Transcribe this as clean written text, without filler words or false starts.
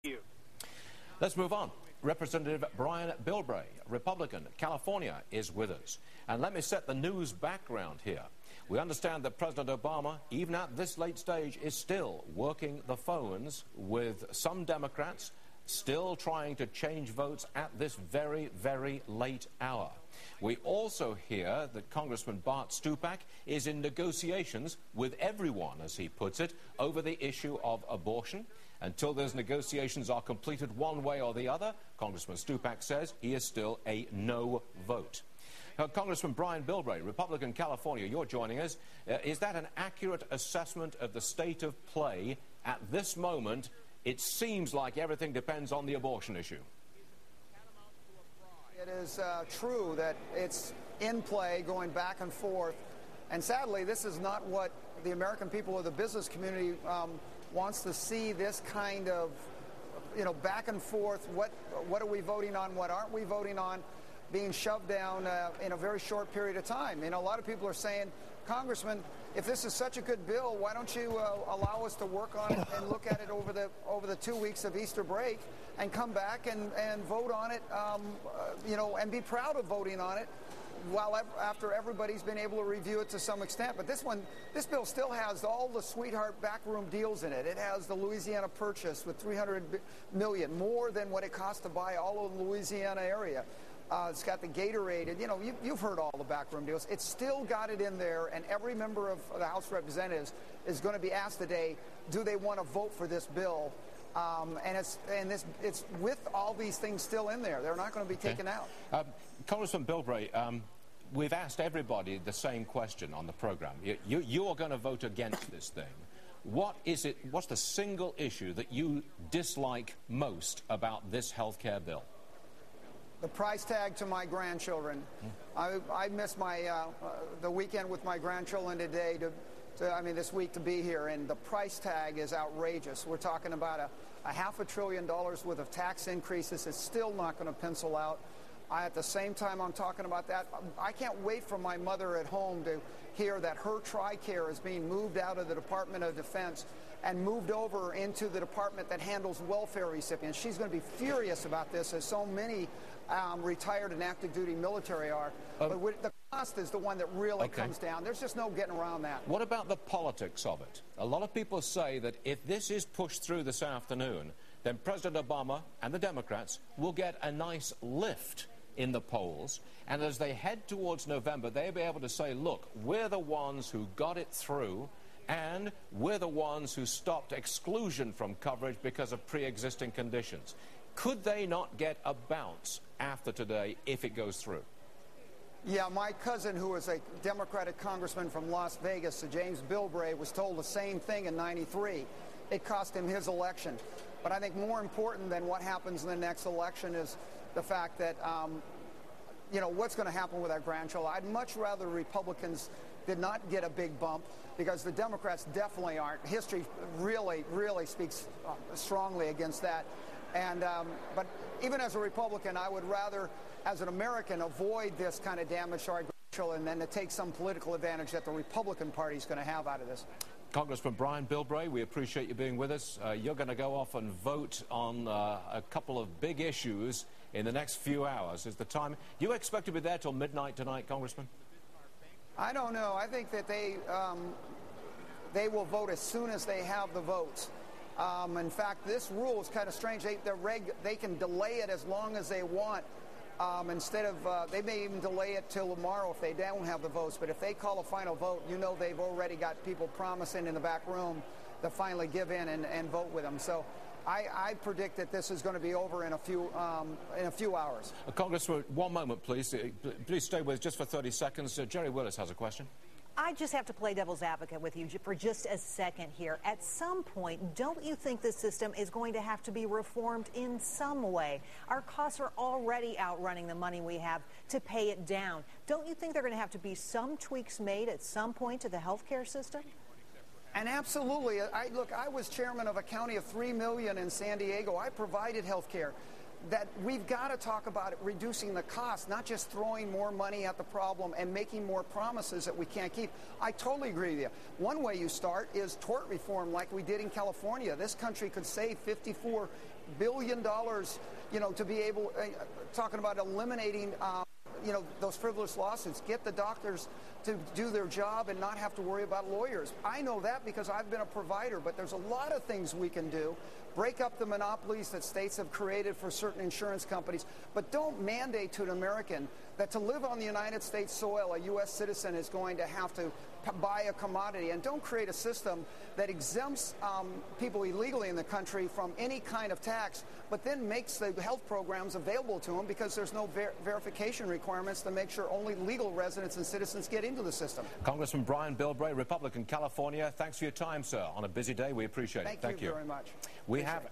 you. Let's move on. Representative Brian Bilbray, Republican, California, is with us. And let me set the news background here. We understand that President Obama, even at this late stage, is still working the phones with some Democrats, still trying to change votes at this very, very late hour. We also hear that Congressman Bart Stupak is in negotiations with everyone, as he puts it, over the issue of abortion. Until those negotiations are completed one way or the other, Congressman Stupak says he is still a no vote. Congressman Brian Bilbray, Republican, California, you're joining us. Is that an accurate assessment of the state of play at this moment? It seems like everything depends on the abortion issue. It is true that it's in play, going back and forth. And sadly, this is not what the American people or the business community wants to see, this kind of, back and forth. What are we voting on? What aren't we voting on? Being shoved down in a very short period of time. A lot of people are saying, Congressman, if this is such a good bill, why don't you allow us to work on it and look at it over the 2 weeks of Easter break and come back and vote on it, and be proud of voting on it after everybody's been able to review it to some extent. But this bill still has all the sweetheart backroom deals in it. It has the Louisiana Purchase with $300 million, more than what it costs to buy all of the Louisiana area. It's got the Gatorade, and you've heard all the backroom deals. It's still got it in there, and every member of the House of Representatives is going to be asked today, do they want to vote for this bill? And it's with all these things still in there. They're not going to be taken out. Congressman Bilbray, we've asked everybody the same question on the program. You are going to vote against this thing. What's the single issue that you dislike most about this health care bill? The price tag to my grandchildren. I missed the weekend with my grandchildren today this week to be here, and the price tag is outrageous. We're talking about a $500 billion worth of tax increases. It's still not going to pencil out. At the same time I'm talking about that, I can't wait for my mother at home to hear that her TRICARE is being moved out of the Department of Defense and moved over into the department that handles welfare recipients. She's going to be furious about this, as so many retired and active duty military are. But the cost is the one that really comes down. There's just no getting around that. What about the politics of it? A lot of people say that if this is pushed through this afternoon, then President Obama and the Democrats will get a nice lift in the polls, and as they head towards November, they'll be able to say, look, we're the ones who got it through, and we're the ones who stopped exclusion from coverage because of pre-existing conditions. Could they not get a bounce after today if it goes through? Yeah, my cousin, who was a Democratic congressman from Las Vegas, James Bilbray, was told the same thing in '93. It cost him his election. But I think more important than what happens in the next election is the fact that, what's going to happen with our grandchildren. I'd much rather Republicans did not get a big bump, because the Democrats definitely aren't. History really, really speaks strongly against that. And but even as a Republican, I would rather, as an American, avoid this kind of damage to our grandchildren than to take some political advantage that the Republican Party is going to have out of this. Congressman Brian Bilbray, we appreciate you being with us. You're going to go off and vote on a couple of big issues in the next few hours. Is the time? Do you expect to be there till midnight tonight, Congressman? I don't know. I think that they will vote as soon as they have the votes. In fact, this rule is kind of strange. They can delay it as long as they want. Instead of, they may even delay it till tomorrow if they don't have the votes. But if they call a final vote, they've already got people promising in the back room to finally give in and vote with them. So I predict that this is going to be over in a few hours. Congressman, one moment, please. Please stay with us just for 30 seconds. Jerry Willis has a question. I just have to play devil's advocate with you for just a second here. At some point, don't you think the system is going to have to be reformed in some way? Our costs are already outrunning the money we have to pay it down. Don't you think there are going to have to be some tweaks made at some point to the health care system? And absolutely. Look, I was chairman of a county of 3 million in San Diego. I provided health care. That we've got to talk about it, reducing the cost, not just throwing more money at the problem and making more promises that we can't keep. I totally agree with you. One way you start is tort reform like we did in California. This country could save $54 billion, to be able, talking about eliminating, those frivolous lawsuits. Get the doctors to do their job and not have to worry about lawyers. I know that because I've been a provider, but there's a lot of things we can do. Break up the monopolies that states have created for certain insurance companies, but don't mandate to an American that to live on the United States soil, a U.S. citizen is going to have to buy a commodity. And don't create a system that exempts people illegally in the country from any kind of tax, but then makes the health programs available to them because there's no verification requirements to make sure only legal residents and citizens get into the system. Congressman Brian Bilbray, Republican, California, thanks for your time, sir. On a busy day, we appreciate it. Thank you very much. We have